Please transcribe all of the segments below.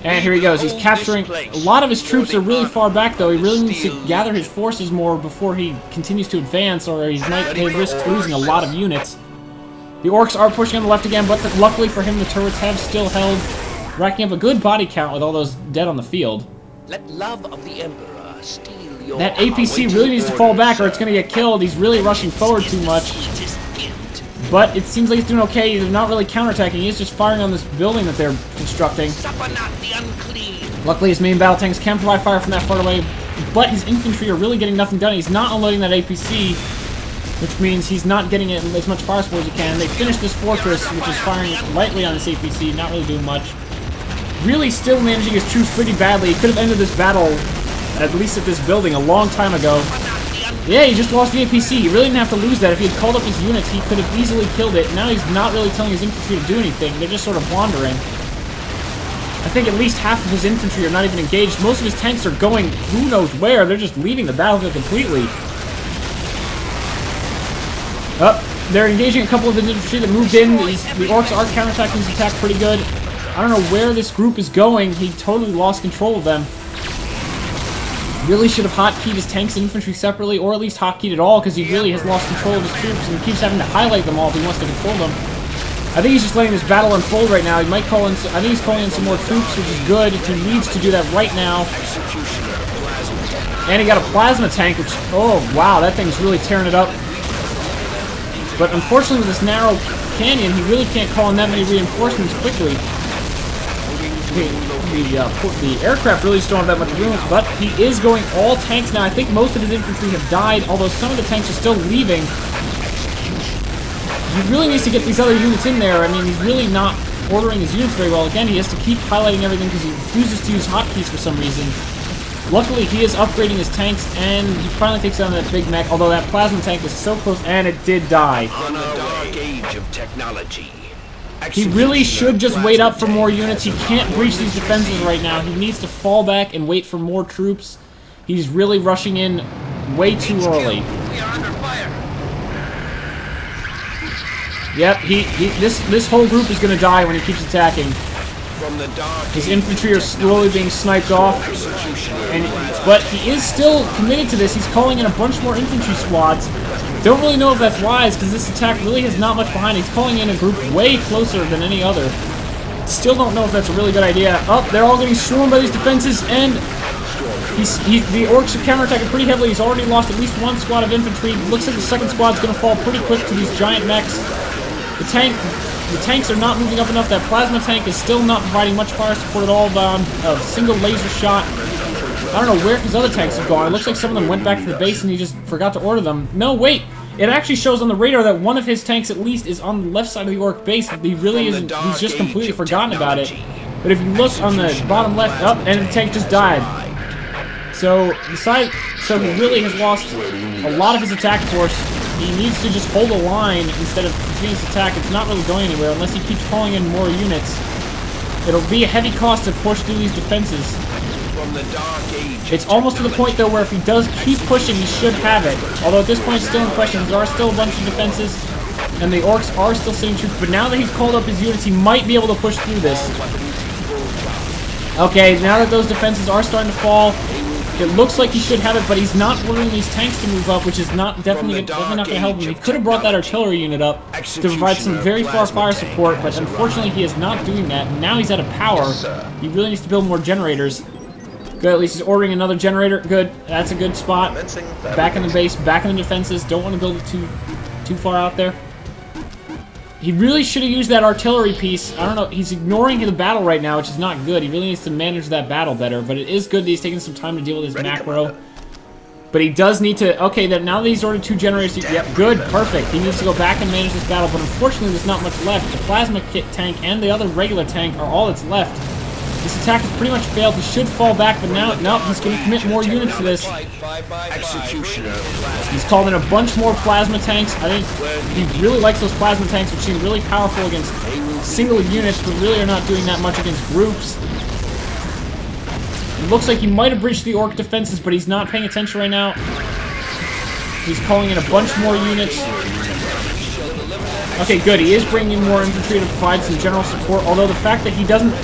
And here he goes. He's capturing... A lot of his troops are really far back, though. He really needs to gather his forces more before he continues to advance, or he might risk losing a lot of units. The orcs are pushing on the left again, but luckily for him, the turrets have still held, racking up a good body count with all those dead on the field. Let love of the Emperor steal your that APC really needs to fall back, or it's going to get killed. He's really rushing forward too much. But it seems like he's doing okay. He's not really counterattacking. He's just firing on this building that they're constructing. Luckily, his main battle tanks can provide fire from that far away, but his infantry are really getting nothing done. He's not unloading that APC, which means he's not getting it as much fire support as he can. They finished this fortress, which is firing lightly on this APC, not really doing much. Really still managing his troops pretty badly. He could have ended this battle, at least at this building, a long time ago. Yeah, he just lost the APC. He really didn't have to lose that. If he had called up his units, he could have easily killed it. Now he's not really telling his infantry to do anything. They're just sort of wandering. I think at least half of his infantry are not even engaged. Most of his tanks are going who knows where. They're just leaving the battlefield completely. They're engaging a couple of his infantry that moved in. The orcs are counterattacking his attack pretty good. I don't know where this group is going. He totally lost control of them. Really should have hotkeyed his tanks and infantry separately, or at least hotkeyed it all, because he really has lost control of his troops and keeps having to highlight them all if he wants to control them. I think he's just letting this battle unfold right now. He might call in. I think he's calling in some more troops, which is good. He needs to do that right now. And he got a plasma tank, which, oh wow, that thing's really tearing it up. But unfortunately, with this narrow canyon, he really can't call in that many reinforcements quickly. The aircraft really just don't have that much room, but he is going all tanks now. I think most of his infantry have died, although some of the tanks are still leaving. He really needs to get these other units in there. I mean, he's really not ordering his units very well. Again, he has to keep highlighting everything because he refuses to use hotkeys for some reason. Luckily, he is upgrading his tanks, and he finally takes down that big mech, although that plasma tank is so close, and it did die. On a dark age of technology. He really should just wait up for more units. He can't breach these defenses right now. He needs to fall back and wait for more troops. He's really rushing in way too early. We are under fire. Yep, this whole group is going to die when he keeps attacking. From the dark His infantry are slowly being sniped off, but he is still committed to this. He's calling in a bunch more infantry squads. Don't really know if that's wise, because this attack really has not much behind it. He's calling in a group way closer than any other. Still don't know if that's a really good idea. Oh, they're all getting swarmed by these defenses, and the orcs are counterattacking pretty heavily. He's already lost at least one squad of infantry. Looks like the second squad's going to fall pretty quick to these giant mechs. The tanks are not moving up enough. That plasma tank is still not providing much fire support at all. A single laser shot. I don't know where his other tanks have gone. It looks like some of them went back to the base and he just forgot to order them. No, wait. It actually shows on the radar that one of his tanks at least is on the left side of the orc base. He really isn't. He's just completely forgotten about it. But if you look on the bottom left, up, and the tank just died. So he really has lost a lot of his attack force. He needs to just hold a line instead of continuing his attack. It's not really going anywhere unless he keeps calling in more units. It'll be a heavy cost to push through these defenses. From the dark age. It's almost to the point, though, where if he does keep pushing, he should have it. Although at this point, it's still in question. There are still a bunch of defenses, and the orcs are still sitting troops. But now that he's called up his units, he might be able to push through this. Okay, now that those defenses are starting to fall, it looks like he should have it, but he's not ordering these tanks to move up, which is definitely not going to help him. He could have brought that artillery unit up to provide some very far fire support, but unfortunately he is not doing that. Now he's out of power. He really needs to build more generators. Good, at least he's ordering another generator. Good, that's a good spot. Back in the base, back in the defenses. Don't want to build it too far out there. He really should have used that artillery piece. I don't know. He's ignoring the battle right now, which is not good. He really needs to manage that battle better. But it is good that he's taking some time to deal with his macro. But he does need to... Okay, now that he's ordered 2 generators... Yep, good, perfect. He needs to go back and manage this battle. But unfortunately, there's not much left. The plasma kit tank and the other regular tank are all that's left. This attack has pretty much failed. He should fall back, but now, no, he's going to commit more units to this. He's called in a bunch more plasma tanks. I think he really likes those plasma tanks, which seem really powerful against single units, but really are not doing that much against groups. It looks like he might have breached the orc defenses, but he's not paying attention right now. He's calling in a bunch more units. Okay, good. He is bringing in more infantry to provide some general support, although the fact that he doesn't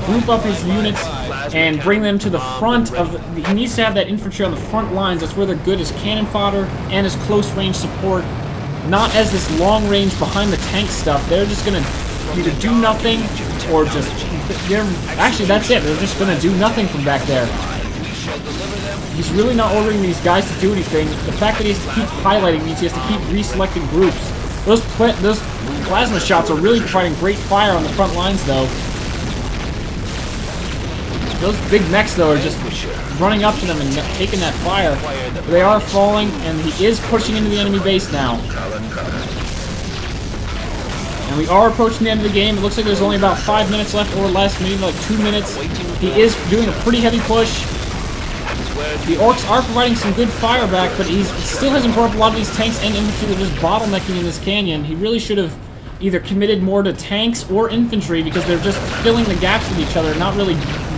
group up his units and bring them to the front of he needs to have that infantry on the front lines. That's where they're good as cannon fodder and as close range support, not as this long range behind the tank stuff. They're just gonna either do nothing or just actually that's it. They're just gonna do nothing from back there. He's really not ordering these guys to do anything. The fact that he has to keep highlighting means he has to keep reselecting groups. Those plasma shots are really providing great fire on the front lines, though. Those big mechs, though, are just running up to them and taking that fire. They are falling, and he is pushing into the enemy base now. And we are approaching the end of the game. It looks like there's only about 5 minutes left or less, maybe like 2 minutes. He is doing a pretty heavy push. The orcs are providing some good fire back, but he still hasn't brought up a lot of these tanks and infantry that are just bottlenecking in this canyon. He really should have either committed more to tanks or infantry because they're just filling the gaps with each other, not really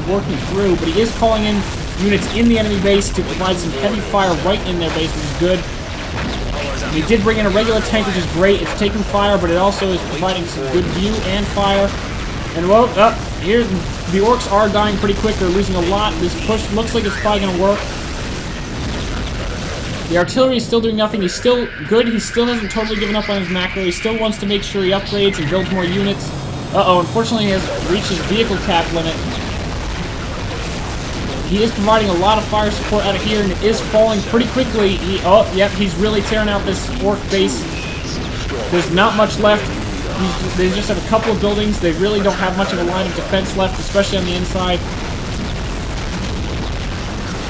working through. But he is calling in units in the enemy base to provide some heavy fire right in their base, which is good. And he did bring in a regular tank, which is great. It's taking fire, but it also is providing some good view and fire. And well, here the orcs are dying pretty quick. They're losing a lot. This push looks like it's probably going to work. The artillery is still doing nothing. He's still good. He still hasn't totally given up on his macro. He still wants to make sure he upgrades and builds more units. Uh-oh, unfortunately he has reached his vehicle cap limit. He is providing a lot of fire support out of here, and it is falling pretty quickly. Yep, he's really tearing out this orc base. There's not much left. They just have a couple of buildings. They really don't have much of a line of defense left, especially on the inside.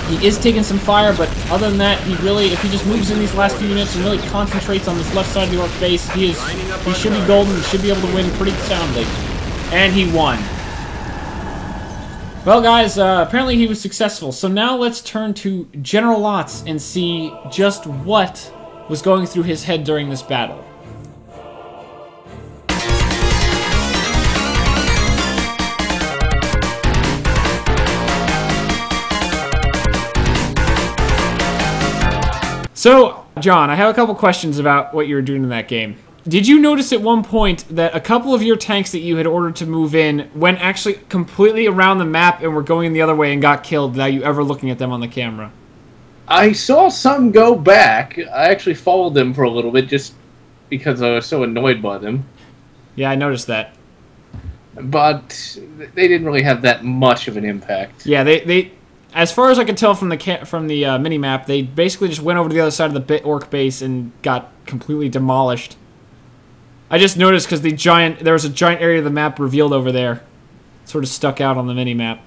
He is taking some fire, but other than that, if he just moves in these last few units and really concentrates on this left side of the orc base, he should be golden. He should be able to win pretty soundly. And he won. Well, guys, apparently he was successful. So now let's turn to General Lotz and see just what was going through his head during this battle. So, John, I have a couple questions about what you were doing in that game. Did you notice at one point that a couple of your tanks that you had ordered to move in went actually completely around the map and were going the other way and got killed without you ever looking at them on the camera? I saw some go back. I actually followed them for a little bit just because I was so annoyed by them. Yeah, I noticed that. But they didn't really have that much of an impact. Yeah, they as far as I could tell from the mini-map, they basically just went over to the other side of the orc base and got completely demolished. I just noticed because there was a giant area of the map revealed over there. It sort of stuck out on the mini-map.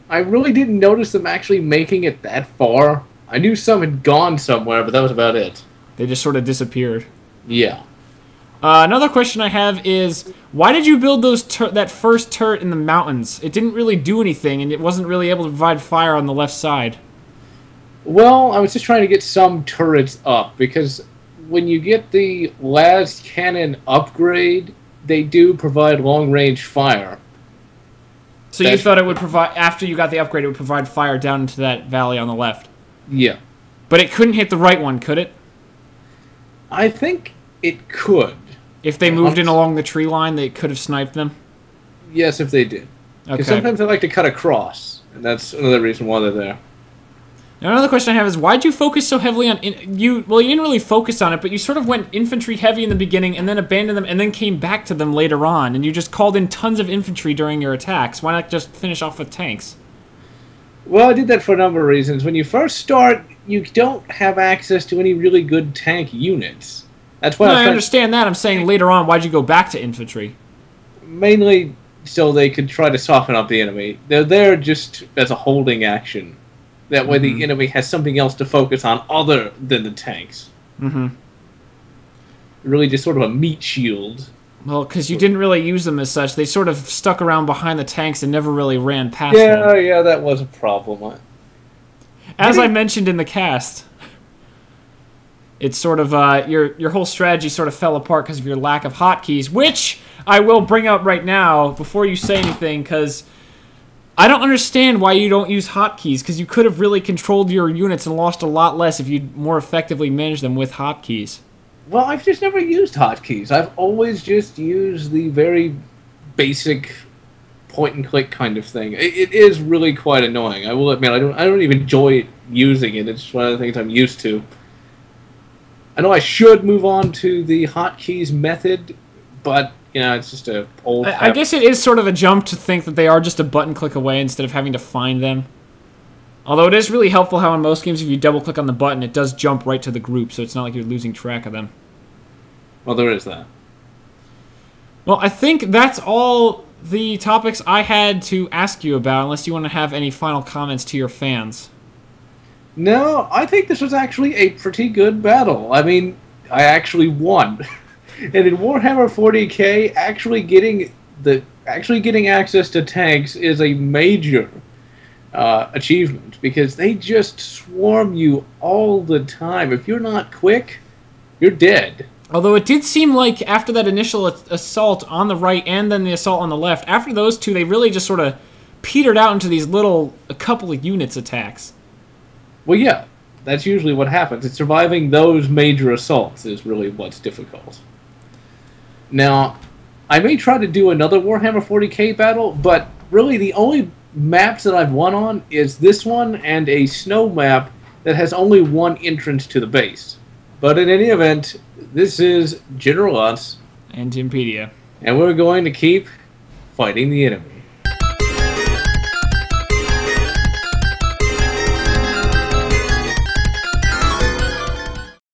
I really didn't notice them actually making it that far. I knew some had gone somewhere, but that was about it. They just sort of disappeared. Yeah. Another question I have is, why did you build that first turret in the mountains? It didn't really do anything, and it wasn't really able to provide fire on the left side. Well, I was just trying to get some turrets up, because when you get the last cannon upgrade, they do provide long-range fire. So you thought it would provide, after you got the upgrade, it would provide fire down into that valley on the left? Yeah. But it couldn't hit the right one, could it? I think it could. If they moved in along the tree line, they could have sniped them? Yes, if they did. Because sometimes they like to cut across, and that's another reason why they're there. Now, another question I have is, why'd you focus so heavily on... you didn't really focus on it, but you sort of went infantry heavy in the beginning, and then abandoned them, and then came back to them later on, and you just called in tons of infantry during your attacks. Why not just finish off with tanks? Well, I did that for a number of reasons. When you first start, you don't have access to any really good tank units. That's why I understand that. I'm saying later on, why'd you go back to infantry? Mainly so they could try to soften up the enemy. They're there just as a holding action. That way the enemy has something else to focus on other than the tanks. Really just sort of a meat shield. Well, because you didn't really use them as such. They sort of stuck around behind the tanks and never really ran past them. Yeah, that was a problem. As I mentioned in the cast, it's sort of, your whole strategy sort of fell apart because of your lack of hotkeys, which I will bring up right now before you say anything, because I don't understand why you don't use hotkeys, because you could have really controlled your units and lost a lot less if you'd more effectively managed them with hotkeys. Well, I've just never used hotkeys. I've always just used the very basic point-and-click kind of thing. It is really quite annoying. I will admit, I don't even enjoy using it. It's one of the things I'm used to. I know I should move on to the hotkeys method, but, you know, it's just a old... I guess it is sort of a jump to think that they are just a button-click away instead of having to find them. Although it is really helpful how in most games if you double-click on the button, it does jump right to the group, so it's not like you're losing track of them. Well, there is that. Well, I think that's all the topics I had to ask you about, unless you want to have any final comments to your fans. No, I think this was actually a pretty good battle. I mean, I actually won. And in Warhammer 40K, actually getting access to tanks is a major achievement, because they just swarm you all the time. If you're not quick, you're dead. Although it did seem like after that initial assault on the right and then the assault on the left, after those two, they really just sort of petered out into these a couple of units attacks. Well, yeah, that's usually what happens. It's surviving those major assaults is really what's difficult. Now, I may try to do another Warhammer 40K battle, but really the only maps that I've won on is this one and a snow map that has only one entrance to the base. But in any event, this is General Us. And Timpedia. And we're going to keep fighting the enemy.